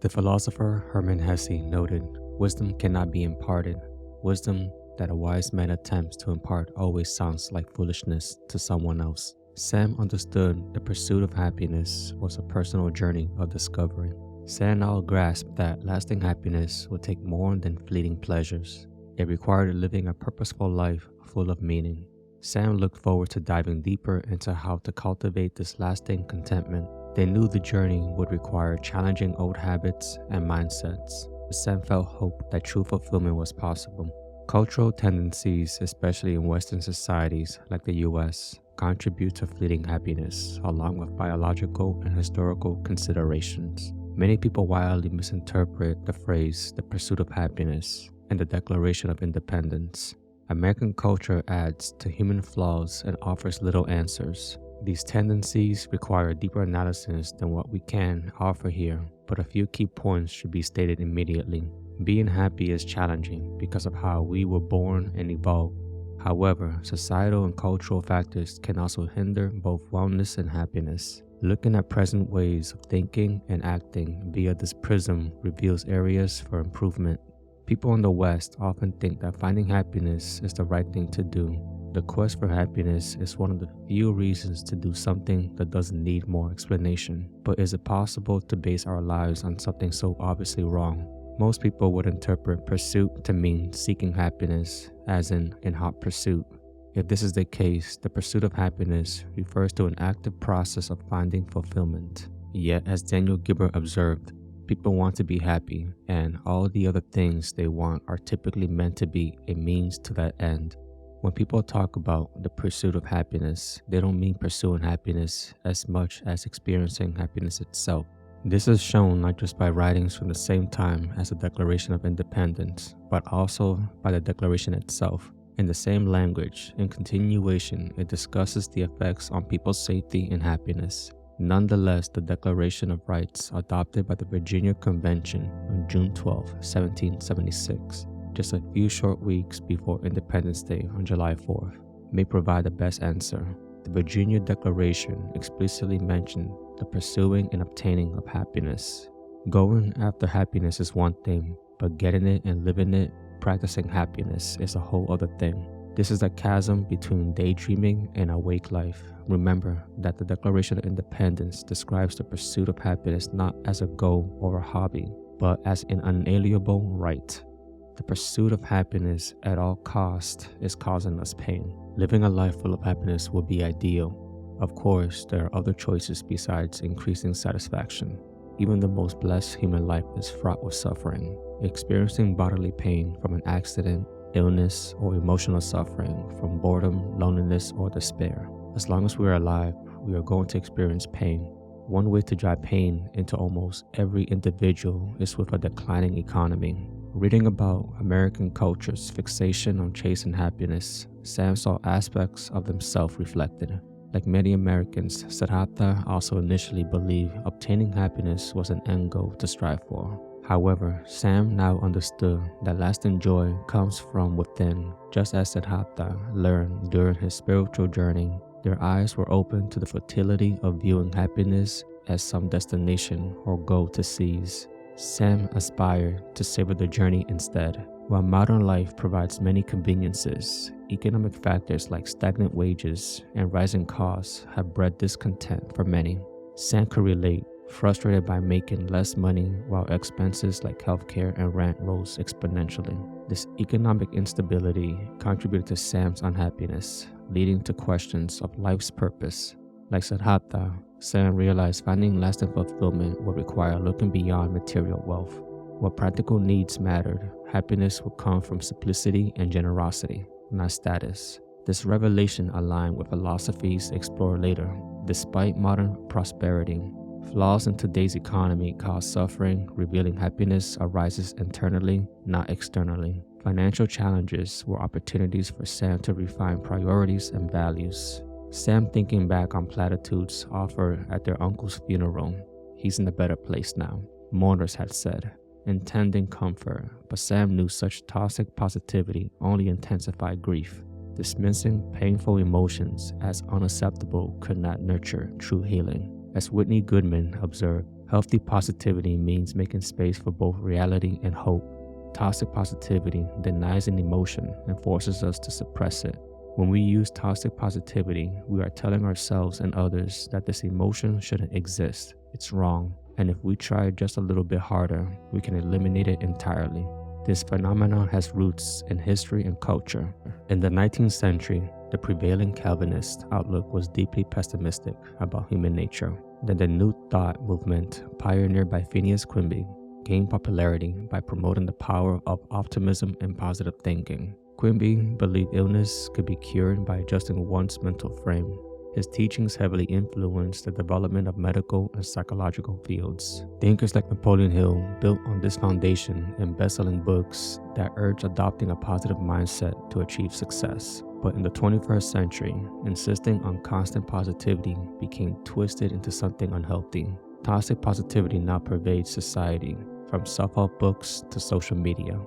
The philosopher Hermann Hesse noted, "Wisdom cannot be imparted. Wisdom that a wise man attempts to impart always sounds like foolishness to someone else." Sam understood the pursuit of happiness was a personal journey of discovery. Sam now grasped that lasting happiness would take more than fleeting pleasures. It required living a purposeful life full of meaning. Sam looked forward to diving deeper into how to cultivate this lasting contentment. They knew the journey would require challenging old habits and mindsets. Sam felt hope that true fulfillment was possible. Cultural tendencies, especially in Western societies like the US, contribute to fleeting happiness, along with biological and historical considerations. Many people wildly misinterpret the phrase "the pursuit of happiness" and the Declaration of Independence. American culture adds to human flaws and offers little answers. These tendencies require deeper analysis than what we can offer here, but a few key points should be stated immediately. Being happy is challenging because of how we were born and evolved. However, societal and cultural factors can also hinder both wellness and happiness. Looking at present ways of thinking and acting via this prism reveals areas for improvement. People in the West often think that finding happiness is the right thing to do. The quest for happiness is one of the few reasons to do something that doesn't need more explanation. But is it possible to base our lives on something so obviously wrong? Most people would interpret pursuit to mean seeking happiness, as in hot pursuit. If this is the case, the pursuit of happiness refers to an active process of finding fulfillment. Yet, as Daniel Gilbert observed, people want to be happy, and all the other things they want are typically meant to be a means to that end. When people talk about the pursuit of happiness, they don't mean pursuing happiness as much as experiencing happiness itself. This is shown not just by writings from the same time as the Declaration of Independence, but also by the Declaration itself. In the same language, in continuation, it discusses the effects on people's safety and happiness. Nonetheless, the Declaration of Rights, adopted by the Virginia Convention on June 12, 1776, just a few short weeks before Independence Day on July 4th, may provide the best answer. The Virginia Declaration explicitly mentioned the pursuing and obtaining of happiness. Going after happiness is one thing, but getting it and living it, practicing happiness, is a whole other thing. This is a chasm between daydreaming and awake life. Remember that the Declaration of Independence describes the pursuit of happiness not as a goal or a hobby, but as an unalienable right. The pursuit of happiness at all costs is causing us pain. Living a life full of happiness would be ideal. Of course, there are other choices besides increasing satisfaction. Even the most blessed human life is fraught with suffering. Experiencing bodily pain from an accident, illness, or emotional suffering from boredom, loneliness, or despair. As long as we are alive, we are going to experience pain. One way to drive pain into almost every individual is with a declining economy. Reading about American culture's fixation on chasing happiness, Sam saw aspects of himself reflected. Like many Americans, Siddhartha also initially believed obtaining happiness was an end goal to strive for. However, Sam now understood that lasting joy comes from within. Just as Siddhartha learned during his spiritual journey, their eyes were open to the futility of viewing happiness as some destination or goal to seize. Sam aspired to savor the journey instead. While modern life provides many conveniences, economic factors like stagnant wages and rising costs have bred discontent for many. Sam could relate, frustrated by making less money while expenses like healthcare and rent rose exponentially. This economic instability contributed to Sam's unhappiness, leading to questions of life's purpose. Like Siddhartha, Sam realized finding lasting fulfillment would require looking beyond material wealth. What practical needs mattered, happiness would come from simplicity and generosity, not status. This revelation aligned with philosophies explored later. Despite modern prosperity, flaws in today's economy cause suffering, revealing happiness arises internally, not externally. Financial challenges were opportunities for Sam to refine priorities and values. Sam, thinking back on platitudes offered at their uncle's funeral, "He's in a better place now," mourners had said, intending comfort, but Sam knew such toxic positivity only intensified grief. Dismissing painful emotions as unacceptable could not nurture true healing. As Whitney Goodman observed, healthy positivity means making space for both reality and hope. Toxic positivity denies an emotion and forces us to suppress it. When we use toxic positivity, we are telling ourselves and others that this emotion shouldn't exist. It's wrong, and if we try just a little bit harder, we can eliminate it entirely. This phenomenon has roots in history and culture. In the 19th century, the prevailing Calvinist outlook was deeply pessimistic about human nature. Then the New Thought movement, pioneered by Phineas Quimby, gained popularity by promoting the power of optimism and positive thinking. Quimby believed illness could be cured by adjusting one's mental frame. His teachings heavily influenced the development of medical and psychological fields. Thinkers like Napoleon Hill built on this foundation in best-selling books that urge adopting a positive mindset to achieve success. But in the 21st century, insisting on constant positivity became twisted into something unhealthy. Toxic positivity now pervades society, from self-help books to social media.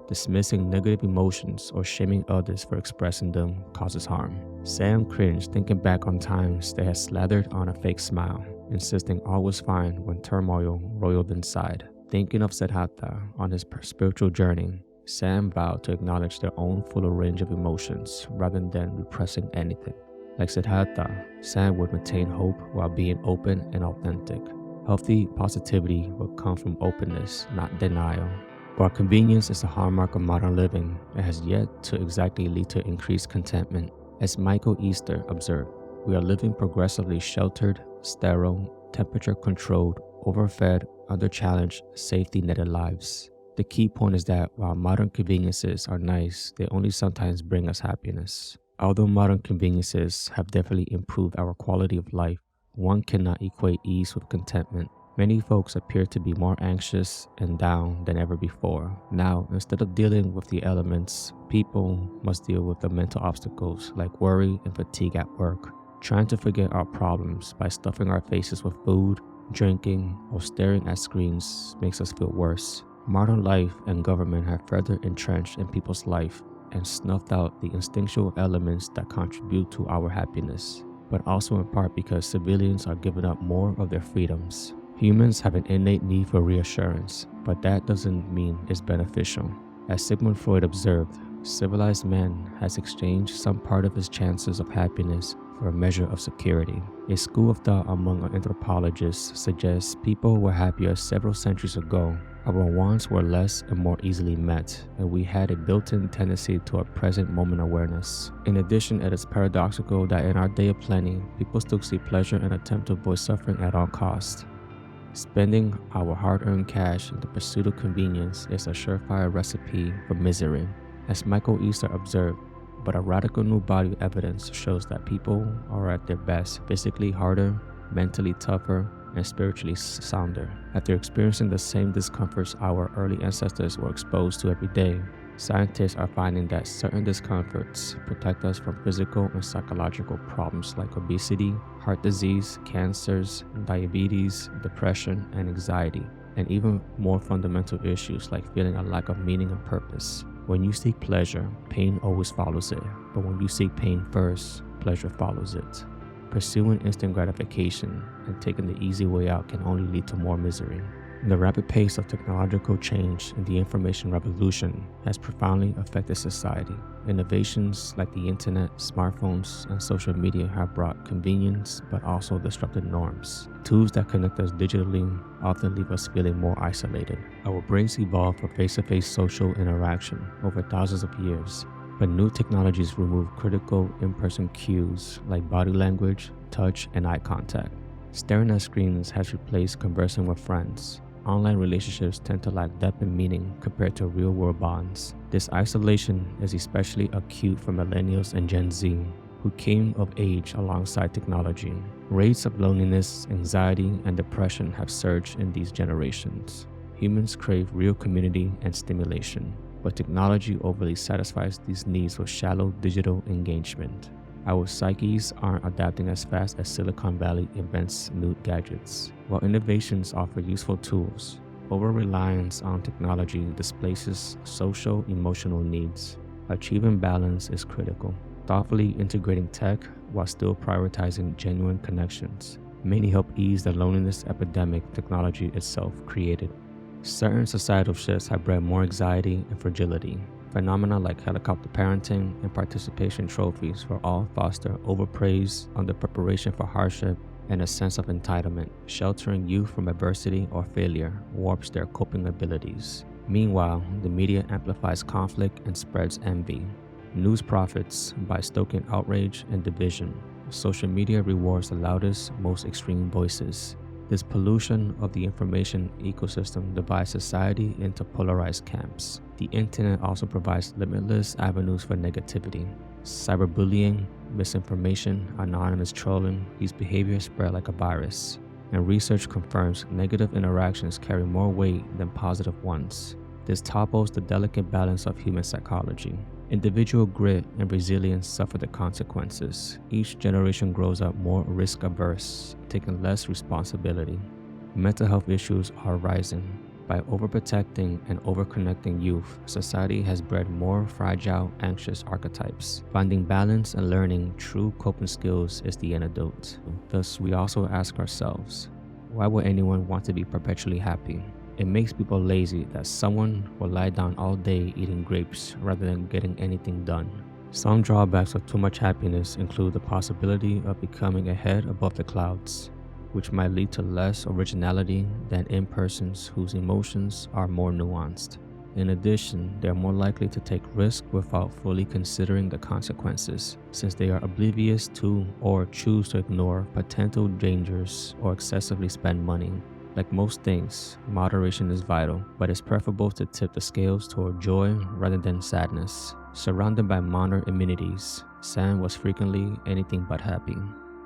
Dismissing negative emotions or shaming others for expressing them causes harm. Sam cringed thinking back on times they had slathered on a fake smile, insisting all was fine when turmoil roiled inside. Thinking of Siddhartha on his spiritual journey, Sam vowed to acknowledge their own fuller range of emotions rather than repressing anything. Like Siddhartha, Sam would maintain hope while being open and authentic. Healthy positivity will come from openness, not denial. While convenience is a hallmark of modern living, it has yet to exactly lead to increased contentment. As Michael Easter observed, we are living progressively sheltered, sterile, temperature-controlled, overfed, under-challenged, safety-netted lives. The key point is that while modern conveniences are nice, they only sometimes bring us happiness. Although modern conveniences have definitely improved our quality of life, one cannot equate ease with contentment. Many folks appear to be more anxious and down than ever before. Now, instead of dealing with the elements, people must deal with the mental obstacles like worry and fatigue at work. Trying to forget our problems by stuffing our faces with food, drinking, or staring at screens makes us feel worse. Modern life and government have further entrenched in people's life and snuffed out the instinctual elements that contribute to our happiness, but also in part because civilians are giving up more of their freedoms. Humans have an innate need for reassurance, but that doesn't mean it's beneficial. As Sigmund Freud observed, civilized man has exchanged some part of his chances of happiness for a measure of security. A school of thought among anthropologists suggests people were happier several centuries ago. Our wants were less and more easily met, and we had a built-in tendency to a present moment awareness. In addition, it is paradoxical that in our day of plenty, people still seek pleasure and attempt to avoid suffering at all costs. Spending our hard-earned cash in the pursuit of convenience is a surefire recipe for misery. As Michael Easter observed, but a radical new body of evidence shows that people are at their best physically harder, mentally tougher, and spiritually sounder. After experiencing the same discomforts our early ancestors were exposed to every day, scientists are finding that certain discomforts protect us from physical and psychological problems like obesity, heart disease, cancers, diabetes, depression, and anxiety, and even more fundamental issues like feeling a lack of meaning and purpose. When you seek pleasure, pain always follows it, but when you seek pain first, pleasure follows it. Pursuing instant gratification and taking the easy way out can only lead to more misery. The rapid pace of technological change and the information revolution has profoundly affected society. Innovations like the internet, smartphones, and social media have brought convenience but also disrupted norms. Tools that connect us digitally often leave us feeling more isolated. Our brains evolved for face-to-face social interaction over thousands of years, but new technologies remove critical in-person cues like body language, touch, and eye contact. Staring at screens has replaced conversing with friends. Online relationships tend to lack depth and meaning compared to real-world bonds. This isolation is especially acute for millennials and Gen Z, who came of age alongside technology. Rates of loneliness, anxiety, and depression have surged in these generations. Humans crave real community and stimulation, but technology overly satisfies these needs with shallow digital engagement. Our psyches aren't adapting as fast as Silicon Valley invents new gadgets. While innovations offer useful tools, over-reliance on technology displaces social, emotional needs. Achieving balance is critical. Thoughtfully integrating tech while still prioritizing genuine connections Many help ease the loneliness epidemic technology itself created. Certain societal shifts have bred more anxiety and fragility. Phenomena like helicopter parenting and participation trophies for all foster overpraise under preparation for hardship and a sense of entitlement. Sheltering youth from adversity or failure warps their coping abilities. Meanwhile, the media amplifies conflict and spreads envy. News profits by stoking outrage and division. Social media rewards the loudest, most extreme voices. This pollution of the information ecosystem divides society into polarized camps. The internet also provides limitless avenues for negativity. Cyberbullying, misinformation, anonymous trolling, these behaviors spread like a virus. And research confirms negative interactions carry more weight than positive ones. This topples the delicate balance of human psychology. Individual grit and resilience suffer the consequences. Each generation grows up more risk-averse, taking less responsibility. Mental health issues are rising. By overprotecting and overconnecting youth, society has bred more fragile, anxious archetypes. Finding balance and learning true coping skills is the antidote. Thus, we also ask ourselves, why would anyone want to be perpetually happy? It makes people lazy that someone will lie down all day eating grapes rather than getting anything done. Some drawbacks of too much happiness include the possibility of becoming a head above the clouds, which might lead to less originality than in persons whose emotions are more nuanced. In addition, they are more likely to take risks without fully considering the consequences, since they are oblivious to or choose to ignore potential dangers or excessively spend money. Like most things, moderation is vital, but it's preferable to tip the scales toward joy rather than sadness. Surrounded by minor amenities, Sam was frequently anything but happy.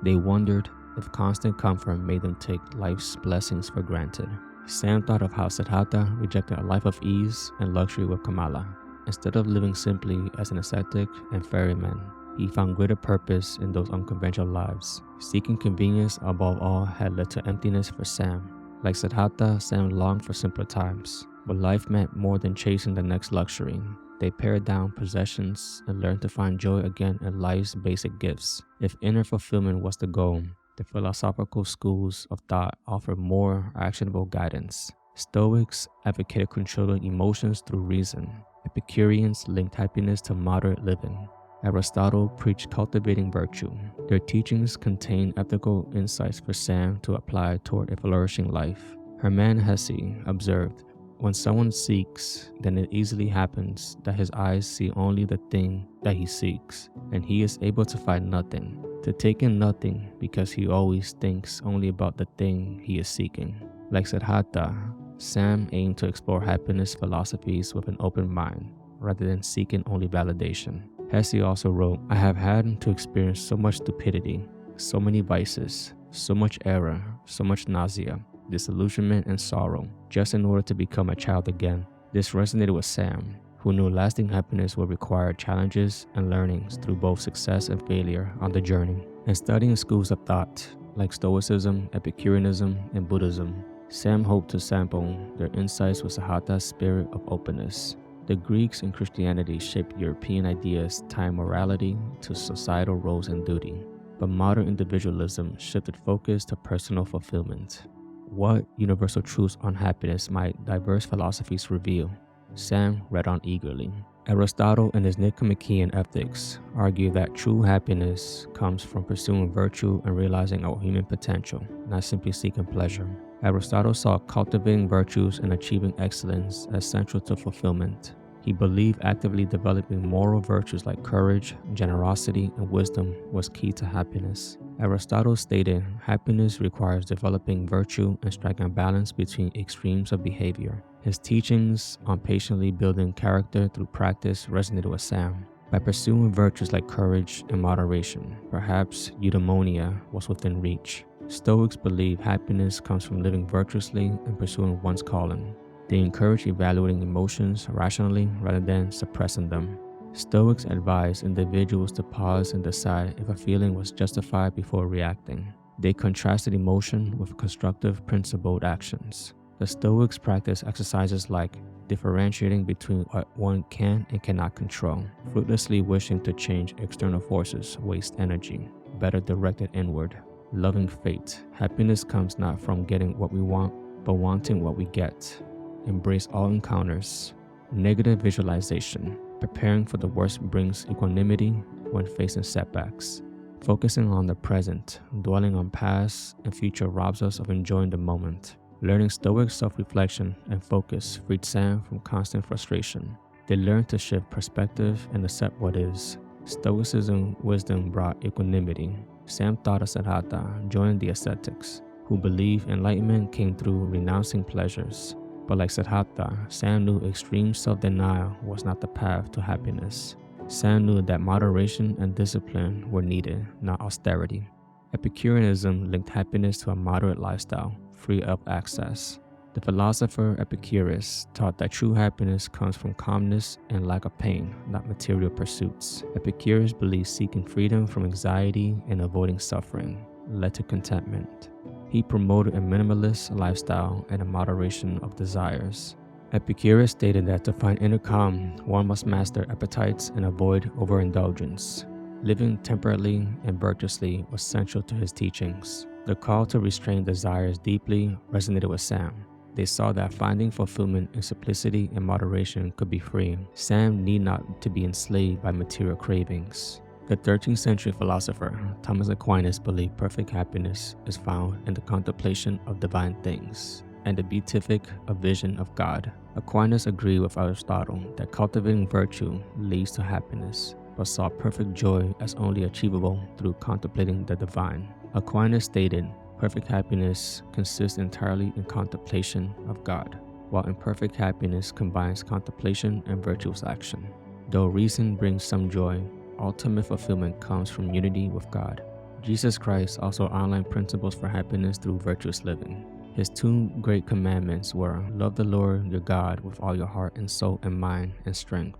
They wondered if constant comfort made them take life's blessings for granted. Sam thought of how Siddhartha rejected a life of ease and luxury with Kamala. Instead of living simply as an ascetic and ferryman, he found greater purpose in those unconventional lives. Seeking convenience above all had led to emptiness for Sam. Like Siddhartha, Sam longed for simpler times, but life meant more than chasing the next luxury. They pared down possessions and learned to find joy again in life's basic gifts. If inner fulfillment was the goal, the philosophical schools of thought offered more actionable guidance. Stoics advocated controlling emotions through reason. Epicureans linked happiness to moderate living. Aristotle preached cultivating virtue. Their teachings contain ethical insights for Sam to apply toward a flourishing life. Hermann Hesse observed, when someone seeks, then it easily happens that his eyes see only the thing that he seeks, and he is able to find nothing, to take in nothing, because he always thinks only about the thing he is seeking. Like Siddhartha, Sam aimed to explore happiness philosophies with an open mind, rather than seeking only validation. Hesse also wrote, I have had to experience so much stupidity, so many vices, so much error, so much nausea, disillusionment and sorrow, just in order to become a child again. This resonated with Sam, who knew lasting happiness would require challenges and learnings through both success and failure on the journey. And studying schools of thought, like Stoicism, Epicureanism, and Buddhism, Sam hoped to sample their insights with Siddhartha's spirit of openness. The Greeks and Christianity shaped European ideas tying morality to societal roles and duty, but modern individualism shifted focus to personal fulfillment. What universal truths on happiness might diverse philosophies reveal? Sam read on eagerly. Aristotle in his Nicomachean Ethics argued that true happiness comes from pursuing virtue and realizing our human potential, not simply seeking pleasure. Aristotle saw cultivating virtues and achieving excellence as central to fulfillment. He believed actively developing moral virtues like courage, generosity, and wisdom was key to happiness. Aristotle stated, happiness requires developing virtue and striking a balance between extremes of behavior. His teachings on patiently building character through practice resonated with Sam. By pursuing virtues like courage and moderation, perhaps eudaimonia was within reach. Stoics believe happiness comes from living virtuously and pursuing one's calling. They encourage evaluating emotions rationally rather than suppressing them. Stoics advise individuals to pause and decide if a feeling was justified before reacting. They contrasted emotion with constructive, principled actions. The Stoics practice exercises like differentiating between what one can and cannot control. Fruitlessly wishing to change external forces wastes energy, better directed inward. Loving fate. Happiness comes not from getting what we want, but wanting what we get. Embrace all encounters. Negative visualization. Preparing for the worst brings equanimity when facing setbacks. Focusing on the present, dwelling on past and future robs us of enjoying the moment. Learning Stoic self-reflection and focus freed Sam from constant frustration. They learned to shift perspective and accept what is. Stoicism wisdom brought equanimity. Sam thought of Siddhartha joined the ascetics, who believed enlightenment came through renouncing pleasures. But like Siddhartha, Sam knew extreme self-denial was not the path to happiness. Sam knew that moderation and discipline were needed, not austerity. Epicureanism linked happiness to a moderate lifestyle, free of excess. The philosopher Epicurus taught that true happiness comes from calmness and lack of pain, not material pursuits. Epicurus believed seeking freedom from anxiety and avoiding suffering led to contentment. He promoted a minimalist lifestyle and a moderation of desires. Epicurus stated that to find inner calm, one must master appetites and avoid overindulgence. Living temperately and virtuously was central to his teachings. The call to restrain desires deeply resonated with Sam. They saw that finding fulfillment in simplicity and moderation could be freeing. Sam need not to be enslaved by material cravings. The 13th century philosopher Thomas Aquinas believed perfect happiness is found in the contemplation of divine things and the beatific a vision of God. Aquinas agreed with Aristotle that cultivating virtue leads to happiness, but saw perfect joy as only achievable through contemplating the divine. Aquinas stated, perfect happiness consists entirely in contemplation of God, while imperfect happiness combines contemplation and virtuous action. Though reason brings some joy, ultimate fulfillment comes from unity with God. Jesus Christ also outlined principles for happiness through virtuous living. His two great commandments were, love the Lord your God with all your heart and soul and mind and strength,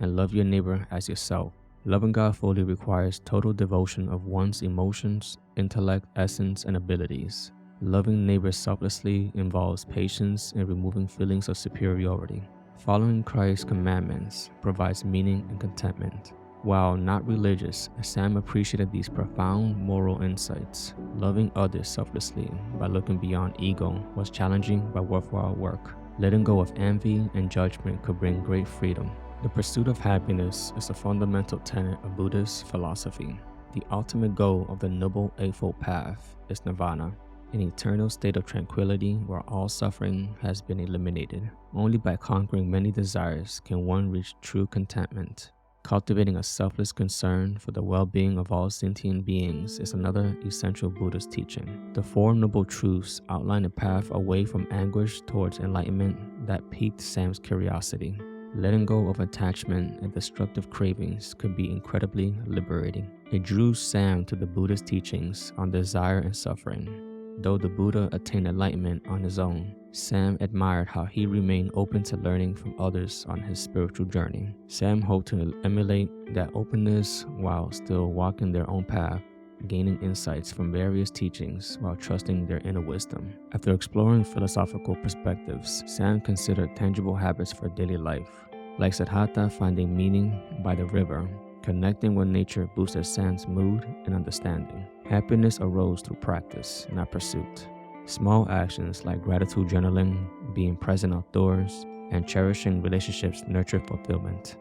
and love your neighbor as yourself. Loving God fully requires total devotion of one's emotions, intellect, essence, and abilities. Loving neighbor selflessly involves patience in removing feelings of superiority. Following Christ's commandments provides meaning and contentment. While not religious, Sam appreciated these profound moral insights. Loving others selflessly by looking beyond ego was challenging but worthwhile work. Letting go of envy and judgment could bring great freedom. The pursuit of happiness is a fundamental tenet of Buddhist philosophy. The ultimate goal of the Noble Eightfold Path is nirvana, an eternal state of tranquility where all suffering has been eliminated. Only by conquering many desires can one reach true contentment. Cultivating a selfless concern for the well-being of all sentient beings is another essential Buddhist teaching. The Four Noble Truths outline a path away from anguish towards enlightenment that piqued Sam's curiosity. Letting go of attachment and destructive cravings could be incredibly liberating. It drew Sam to the Buddhist teachings on desire and suffering. Though the Buddha attained enlightenment on his own, Sam admired how he remained open to learning from others on his spiritual journey. Sam hoped to emulate that openness while still walking their own path, gaining insights from various teachings while trusting their inner wisdom. After exploring philosophical perspectives, Sam considered tangible habits for daily life. Like Siddhartha finding meaning by the river, connecting with nature boosted Sam's mood and understanding. Happiness arose through practice, not pursuit. Small actions like gratitude journaling, being present outdoors, and cherishing relationships nurtured fulfillment.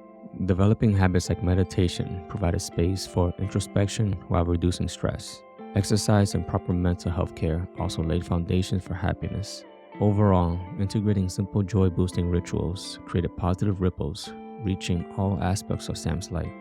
Developing habits like meditation provided space for introspection while reducing stress. Exercise and proper mental health care also laid foundations for happiness. Overall, integrating simple joy-boosting rituals created positive ripples, reaching all aspects of Sam's life.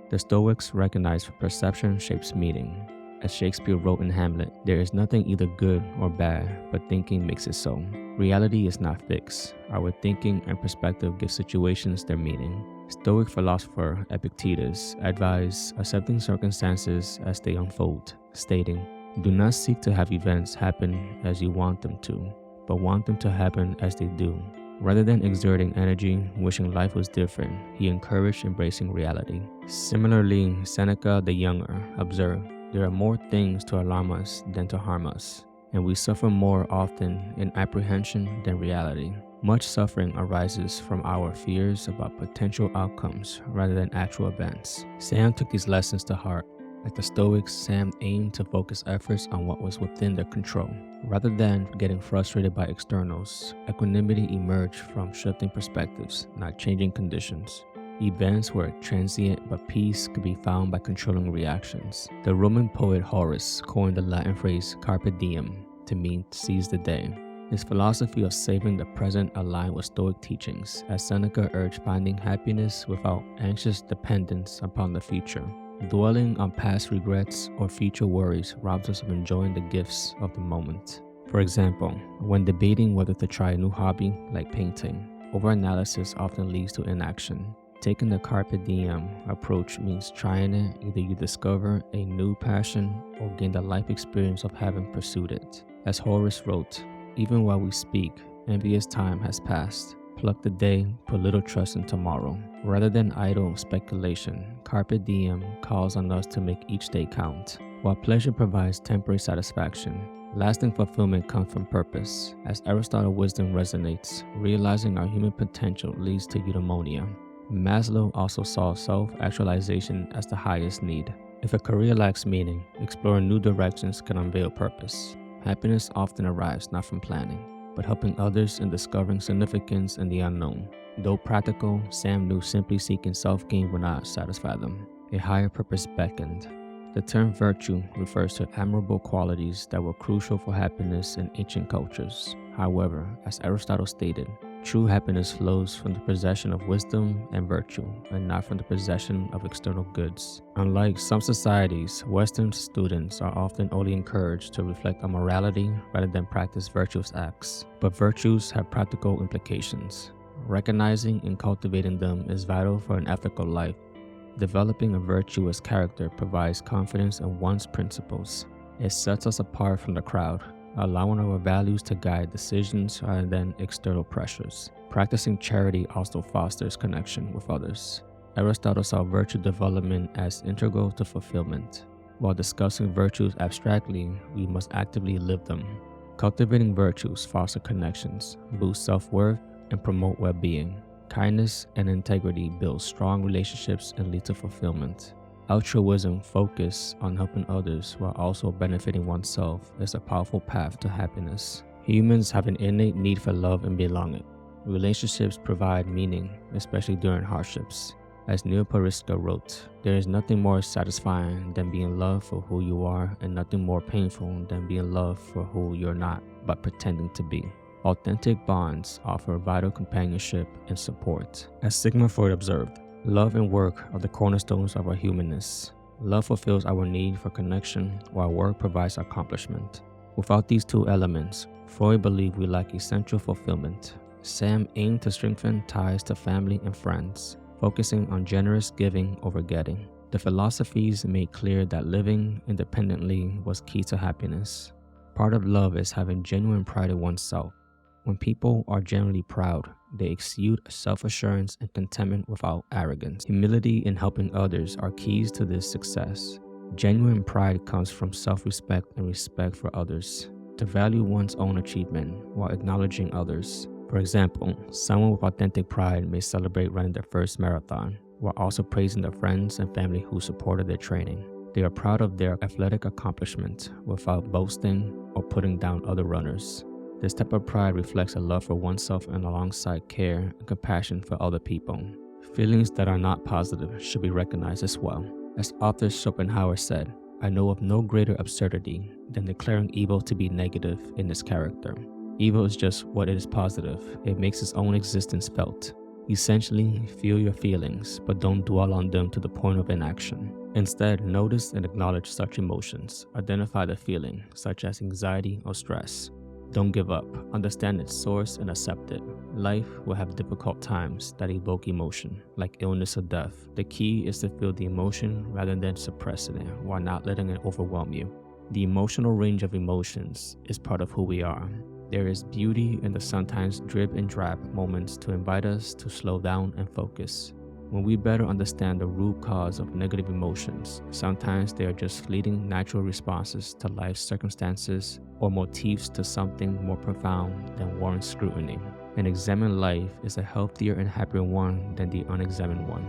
The Stoics recognized perception shapes meaning. As Shakespeare wrote in Hamlet, there is nothing either good or bad, but thinking makes it so. Reality is not fixed. Our thinking and perspective give situations their meaning. Stoic philosopher Epictetus advised accepting circumstances as they unfold, stating, do not seek to have events happen as you want them to, but want them to happen as they do. Rather than exerting energy wishing life was different, he encouraged embracing reality. Similarly, Seneca the Younger observed, there are more things to alarm us than to harm us, and we suffer more often in apprehension than reality. Much suffering arises from our fears about potential outcomes rather than actual events. Sam took these lessons to heart. Like the Stoics, Sam aimed to focus efforts on what was within their control. Rather than getting frustrated by externals, equanimity emerged from shifting perspectives, not changing conditions. Events were transient, but peace could be found by controlling reactions. The Roman poet Horace coined the Latin phrase Carpe Diem to mean seize the day. His philosophy of saving the present aligned with Stoic teachings, as Seneca urged finding happiness without anxious dependence upon the future. Dwelling on past regrets or future worries robs us of enjoying the gifts of the moment. For example, when debating whether to try a new hobby like painting, overanalysis often leads to inaction. Taking the Carpe Diem approach means trying it. Either you discover a new passion or gain the life experience of having pursued it. As Horace wrote, "Even while we speak, envious time has passed. Pluck the day, put little trust in tomorrow." Rather than idle speculation, Carpe Diem calls on us to make each day count. While pleasure provides temporary satisfaction, lasting fulfillment comes from purpose. As Aristotle wisdom resonates, realizing our human potential leads to eudaimonia. Maslow also saw self-actualization as the highest need. If a career lacks meaning, exploring new directions can unveil purpose. Happiness often arrives not from planning, but helping others in discovering significance in the unknown. Though practical, Sam knew simply seeking self-gain would not satisfy them. A higher purpose beckoned. The term virtue refers to admirable qualities that were crucial for happiness in ancient cultures. However, as Aristotle stated, true happiness flows from the possession of wisdom and virtue, and not from the possession of external goods. Unlike some societies, Western students are often only encouraged to reflect on morality rather than practice virtuous acts. But virtues have practical implications. Recognizing and cultivating them is vital for an ethical life. Developing a virtuous character provides confidence in one's principles. It sets us apart from the crowd, allowing our values to guide decisions rather than external pressures. Practicing charity also fosters connection with others. Aristotle saw virtue development as integral to fulfillment. While discussing virtues abstractly, we must actively live them. Cultivating virtues foster connections, boost self-worth, and promote well-being. Kindness and integrity build strong relationships and lead to fulfillment. Altruism, focus on helping others while also benefiting oneself, is a powerful path to happiness. Humans have an innate need for love and belonging. Relationships provide meaning, especially during hardships. As Neil Pariska wrote, "There is nothing more satisfying than being loved for who you are, and nothing more painful than being loved for who you're not, but pretending to be." Authentic bonds offer vital companionship and support. As Sigmund Freud observed, love and work are the cornerstones of our humanness. Love fulfills our need for connection, while work provides accomplishment. Without these two elements, Freud believed we lack essential fulfillment. Sam aimed to strengthen ties to family and friends, focusing on generous giving over getting. The philosophies made clear that living independently was key to happiness. Part of love is having genuine pride in oneself. When people are genuinely proud, they exude self-assurance and contentment without arrogance. Humility and helping others are keys to this success. Genuine pride comes from self-respect and respect for others. To value one's own achievement while acknowledging others. For example, someone with authentic pride may celebrate running their first marathon, while also praising their friends and family who supported their training. They are proud of their athletic accomplishment without boasting or putting down other runners. This type of pride reflects a love for oneself and alongside care and compassion for other people. Feelings that are not positive should be recognized as well. As author Schopenhauer said, "I know of no greater absurdity than declaring evil to be negative in its character. Evil is just what it is positive. It makes its own existence felt. Essentially, feel your feelings, but don't dwell on them to the point of inaction. Instead, notice and acknowledge such emotions. Identify the feeling, such as anxiety or stress. Don't give up. Understand its source and accept it. Life will have difficult times that evoke emotion, like illness or death. The key is to feel the emotion rather than suppressing it while not letting it overwhelm you. The emotional range of emotions is part of who we are. There is beauty in the sometimes drip and drab moments to invite us to slow down and focus. When we better understand the root cause of negative emotions, sometimes they are just fleeting natural responses to life's circumstances or motifs to something more profound than warrants scrutiny. An examined life is a healthier and happier one than the unexamined one.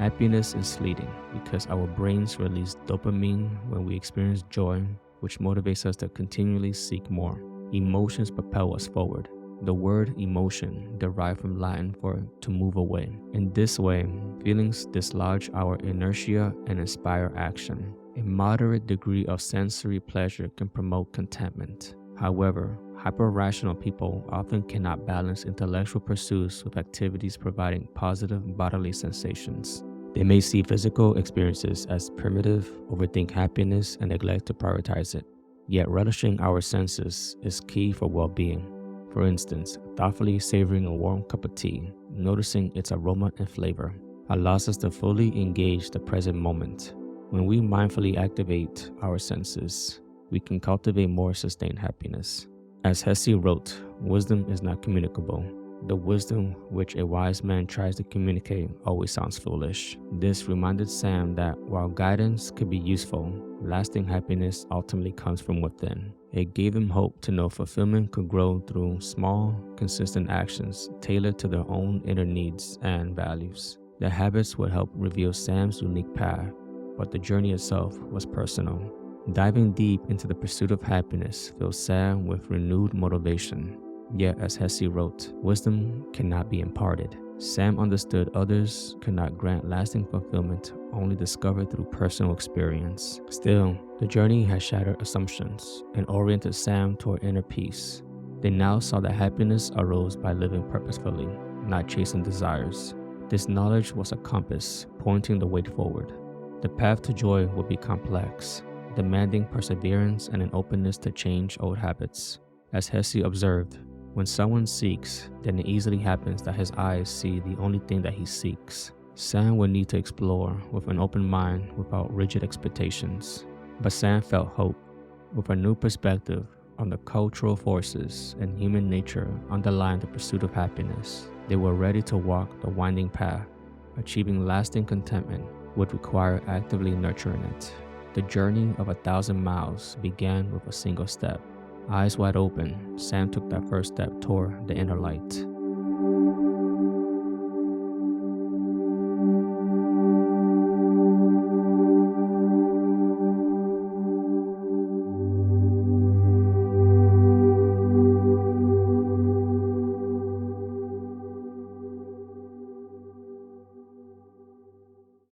Happiness is fleeting because our brains release dopamine when we experience joy, which motivates us to continually seek more. Emotions propel us forward. The word emotion derived from Latin for to move away. In this way, feelings dislodge our inertia and inspire action. A moderate degree of sensory pleasure can promote contentment. However, hyper-rational people often cannot balance intellectual pursuits with activities providing positive bodily sensations. They may see physical experiences as primitive, overthink happiness, and neglect to prioritize it. Yet relishing our senses is key for well-being. For instance, thoughtfully savoring a warm cup of tea, noticing its aroma and flavor, allows us to fully engage the present moment. When we mindfully activate our senses, we can cultivate more sustained happiness. As Hesse wrote, wisdom is not communicable. The wisdom which a wise man tries to communicate always sounds foolish. This reminded Sam that while guidance could be useful, lasting happiness ultimately comes from within. It gave him hope to know fulfillment could grow through small, consistent actions tailored to their own inner needs and values. The habits would help reveal Sam's unique path, but the journey itself was personal. Diving deep into the pursuit of happiness filled Sam with renewed motivation. Yet, as Hesse wrote, wisdom cannot be imparted. Sam understood others could not grant lasting fulfillment, only discovered through personal experience. Still, the journey had shattered assumptions and oriented Sam toward inner peace. They now saw that happiness arose by living purposefully, not chasing desires. This knowledge was a compass pointing the way forward. The path to joy would be complex, demanding perseverance and an openness to change old habits. As Hesse observed, when someone seeks, then it easily happens that his eyes see the only thing that he seeks. Sam would need to explore with an open mind without rigid expectations. But Sam felt hope. With a new perspective on the cultural forces and human nature underlying the pursuit of happiness, they were ready to walk the winding path. Achieving lasting contentment would require actively nurturing it. The journey of 1,000 miles began with a single step. Eyes wide open, Sam took that first step toward the inner light.